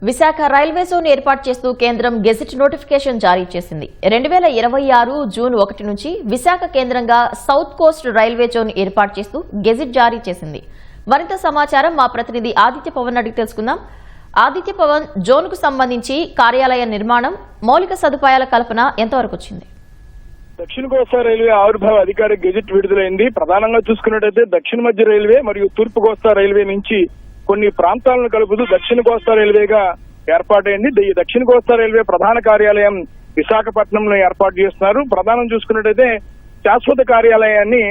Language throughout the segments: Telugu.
విశాఖ రైల్వే జోన్ ఏర్పాటు చేస్తూ కేంద్రం గెజిట్ నోటిఫికేషన్ జారీ చేసింది. 2026 జూన్ 1 నుంచి విశాఖ కేంద్రంగా సౌత్ కోస్ట్ రైల్వే జోన్ ఏర్పాటు చేస్తూ గెజిట్ జారీ చేసింది. మరింత సమాచారం మా ప్రతినిధి ఆదిత్య పవన్ అడిగి తెలుసుకుందాం. ఆదిత్య పవన్, జోన్ కు సంబంధించి కార్యాలయ నిర్మాణం, మౌలిక సదుపాయాల కల్పన ఎంతవరకు వచ్చింది? దక్షిణ కోస్తా రైల్వే ఆవిర్భావ అధికారిక గెజిట్ విడుదలైంది. ప్రధానంగా చూసుకున్నట్టయితే దక్షిణ మధ్య రైల్వే మరియు తూర్పు కోస్తా రైల్వే నుంచి కొన్ని ప్రాంతాలను కలుపుతూ దక్షిణ కోస్తా రైల్వేగా ఏర్పాటైంది. ఈ దక్షిణ కోస్తా రైల్వే ప్రధాన కార్యాలయం విశాఖపట్నంలో ఏర్పాటు చేస్తున్నారు. ప్రధానం చూసుకున్నట్టయితే శాశ్వత కార్యాలయాన్ని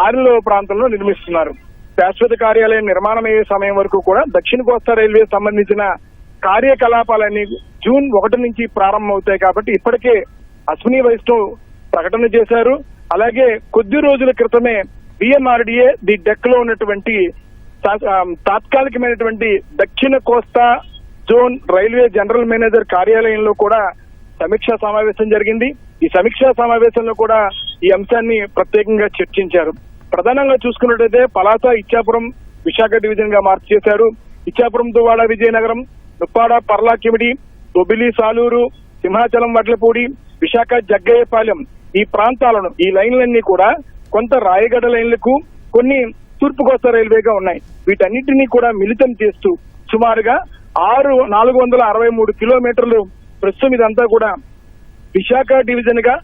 ఆరిలో ప్రాంతంలో నిర్మిస్తున్నారు. శాశ్వత కార్యాలయం నిర్మాణం అయ్యే సమయం వరకు కూడా దక్షిణ కోస్తా రైల్వే సంబంధించిన కార్యకలాపాలన్నీ జూన్ 1 నుంచి ప్రారంభమవుతాయి. కాబట్టి ఇప్పటికే అశ్విని వైష్ణవ్ ప్రకటన చేశారు. అలాగే కొద్ది రోజుల క్రితమే బిఎంఆర్డీఏ ది డెక్ లో ఉన్నటువంటి తాత్కాలికమైనటువంటి దక్షిణ కోస్తా జోన్ రైల్వే జనరల్ మేనేజర్ కార్యాలయంలో కూడా సమీక్షా సమావేశం జరిగింది. ఈ సమీక్షా సమావేశంలో కూడా ఈ అంశాన్ని ప్రత్యేకంగా చర్చించారు. ప్రధానంగా చూసుకున్నట్టయితే పలాస, ఇచ్చాపురం విశాఖ డివిజన్ గా మార్చి చేశారు. ఇచ్చాపురం, దువ్వాడ, విజయనగరం, దుప్పాడ, పర్లాకిమిడి, బొబ్బిలి, సాలూరు, సింహాచలం, వడ్లపూడి, విశాఖ, జగ్గయ్యపాలెం ఈ ప్రాంతాలను, ఈ లైన్లన్నీ కూడా కొంత రాయగడ లైన్లకు, కొన్ని తూర్పు కోస్తా రైల్వేగా ఉన్నాయి. వీటన్నిటినీ కూడా మిళితం చేస్తూ సుమారుగా 463 కిలోమీటర్లు ప్రస్తుతం ఇదంతా కూడా విశాఖ డివిజన్ గా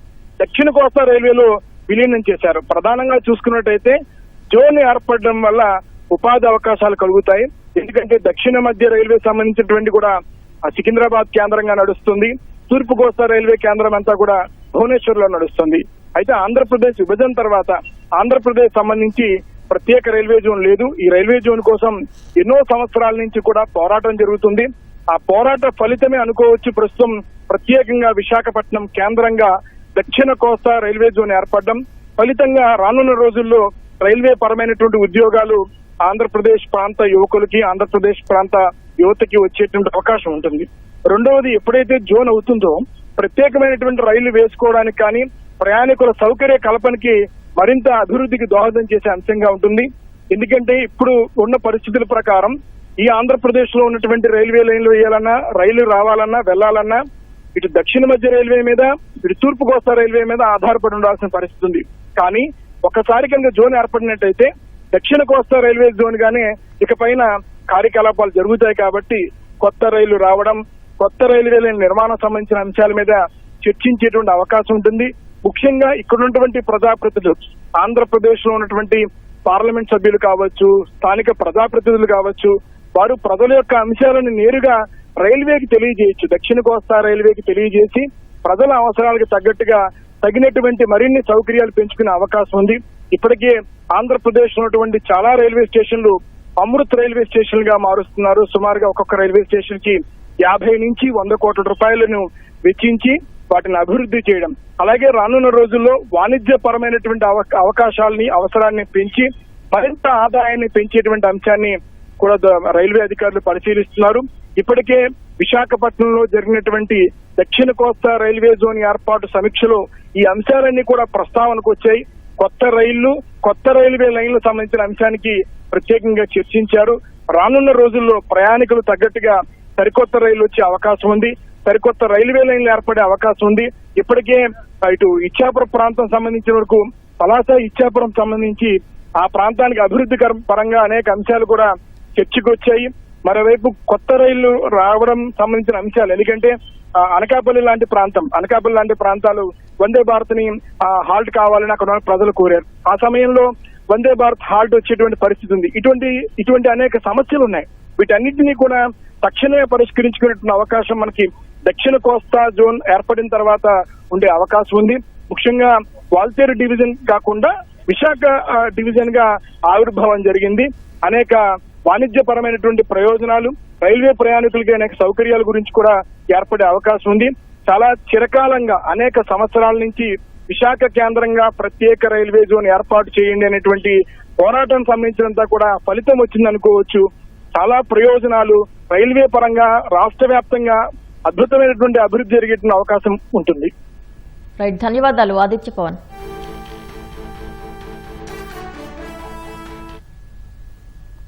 దక్షిణ కోస్తా రైల్వేలో విలీనం చేశారు. ప్రధానంగా చూసుకున్నట్టయితే జోన్ ఏర్పడడం వల్ల ఉపాధి అవకాశాలు కలుగుతాయి. ఎందుకంటే దక్షిణ మధ్య రైల్వే సంబంధించినటువంటి కూడా సికింద్రాబాద్ కేంద్రంగా నడుస్తుంది. తూర్పు కోస్తా రైల్వే కేంద్రం అంతా కూడా భువనేశ్వర్ లో నడుస్తుంది. అయితే ఆంధ్రప్రదేశ్ విభజన తర్వాత ఆంధ్రప్రదేశ్ సంబంధించి ప్రత్యేక రైల్వే జోన్ లేదు. ఈ రైల్వే జోన్ కోసం ఎన్నో సంవత్సరాల నుంచి కూడా పోరాటం జరుగుతుంది. ఆ పోరాట ఫలితమే అనుకోవచ్చు ప్రస్తుతం ప్రత్యేకంగా విశాఖపట్నం కేంద్రంగా దక్షిణ కోస్తా రైల్వే జోన్ ఏర్పడడం. ఫలితంగా రానున్న రోజుల్లో రైల్వే పరమైనటువంటి ఉద్యోగాలు ఆంధ్రప్రదేశ్ ప్రాంత యువకులకి, ఆంధ్రప్రదేశ్ ప్రాంత యువతకి వచ్చేటువంటి అవకాశం ఉంటుంది. రెండవది, ఎప్పుడైతే జోన్ అవుతుందో ప్రత్యేకమైనటువంటి రైళ్లు వేసుకోవడానికి కానీ ప్రయాణికుల సౌకర్య కల్పనకి మరింత అభివృద్ధికి దోహదం చేసే అంశంగా ఉంటుంది. ఎందుకంటే ఇప్పుడు ఉన్న పరిస్థితుల ప్రకారం ఈ ఆంధ్రప్రదేశ్ లో ఉన్నటువంటి రైల్వే లైన్లు వేయాలన్నా, రైలు రావాలన్నా, వెళ్లాలన్నా ఇటు దక్షిణ మధ్య రైల్వే మీద, ఇటు తూర్పు కోస్తా రైల్వే మీద ఆధారపడి ఉండాల్సిన పరిస్థితి ఉంది. కానీ ఒక్కసారి కనుక జోన్ ఏర్పడినట్టయితే దక్షిణ కోస్తా రైల్వే జోన్ గానే ఇకపైన కార్యకలాపాలు జరుగుతాయి. కాబట్టి కొత్త రైళ్లు రావడం, కొత్త రైల్వే లైన్ నిర్మాణం సంబంధించిన అంశాల మీద చర్చించేటువంటి అవకాశం ఉంటుంది. ముఖ్యంగా ఇక్కడ ఉన్నటువంటి ప్రజాప్రతినిధులు, ఆంధ్రప్రదేశ్ లో ఉన్నటువంటి పార్లమెంట్ సభ్యులు కావచ్చు, స్థానిక ప్రజాప్రతినిధులు కావచ్చు, వారు ప్రజల యొక్క అంశాలను నేరుగా రైల్వేకి తెలియజేయచ్చు. దక్షిణ కోస్తా రైల్వేకి తెలియజేసి ప్రజల అవసరాలకు తగ్గట్టుగా తగినటువంటి మరిన్ని సౌకర్యాలు పెంచుకునే అవకాశం ఉంది. ఇప్పటికే ఆంధ్రప్రదేశ్ ఉన్నటువంటి చాలా రైల్వే స్టేషన్లు అమృత్ రైల్వే స్టేషన్ గా మారుస్తున్నారు. సుమారుగా ఒక్కొక్క రైల్వే స్టేషన్ కి 50 నుంచి 100 కోట్ల రూపాయలను వెచ్చించి వాటిని అభివృద్ధి చేయడం, అలాగే రానున్న రోజుల్లో వాణిజ్యపరమైనటువంటి అవకాశాలని, అవసరాన్ని పెంచి మరింత ఆదాయాన్ని పెంచేటువంటి అంశాన్ని కూడా రైల్వే అధికారులు పరిశీలిస్తున్నారు. ఇప్పటికే విశాఖపట్నంలో జరిగినటువంటి దక్షిణ కోస్తా రైల్వే జోన్ ఏర్పాటు సమీక్షలో ఈ అంశాలన్నీ కూడా ప్రస్తావనకు వచ్చాయి. కొత్త రైళ్లు, కొత్త రైల్వే లైన్లకు సంబంధించిన అంశానికి ప్రత్యేకంగా చర్చించారు. రానున్న రోజుల్లో ప్రయాణికులు తగ్గట్టుగా సరికొత్త రైళ్లు వచ్చే అవకాశం ఉంది, సరికొత్త రైల్వే లైన్లు ఏర్పడే అవకాశం ఉంది. ఇప్పటికే ఇటు ఇచ్చాపురం ప్రాంతం సంబంధించిన వరకు పలాస, ఇచ్చాపురం సంబంధించి ఆ ప్రాంతానికి అభివృద్ధి పరంగా అనేక అంశాలు కూడా చర్చకు వచ్చాయి. మరోవైపు కొత్త రైళ్లు రావడం సంబంధించిన అంశాలు, ఎందుకంటే అనకాపల్లి లాంటి ప్రాంతాలు వందే భారత్ ని హాల్ట్ కావాలని అక్కడ ప్రజలు కోరారు. ఆ సమయంలో వందే భారత్ హాల్ట్ వచ్చేటువంటి పరిస్థితి ఉంది. ఇటువంటి అనేక సమస్యలు ఉన్నాయి. వీటన్నిటినీ కూడా తక్షణమే పరిష్కరించుకునే అవకాశం మనకి దక్షిణ కోస్తా జోన్ ఏర్పడిన తర్వాత ఉండే అవకాశం ఉంది. ముఖ్యంగా వాల్తేరు డివిజన్ కాకుండా విశాఖ డివిజన్ గా ఆవిర్భావం జరిగింది. అనేక వాణిజ్యపరమైనటువంటి ప్రయోజనాలు, రైల్వే ప్రయాణికులకి అనేక సౌకర్యాల గురించి కూడా ఏర్పడే అవకాశం ఉంది. చాలా చిరకాలంగా అనేక సంవత్సరాల నుంచి విశాఖ కేంద్రంగా ప్రత్యేక రైల్వే జోన్ ఏర్పాటు చేయండి అనేటువంటి పోరాటం సంబంధించినంత కూడా ఫలితం వచ్చిందనుకోవచ్చు. చాలా ప్రయోజనాలు రైల్వే పరంగా రాష్ట్ర వ్యాప్తంగా అద్భుతమైనటువంటి అభివృద్ధి జరిగే అవకాశం ఉంటుంది. రైట్, ధన్యవాదాలు ఆదిత్య పవన్.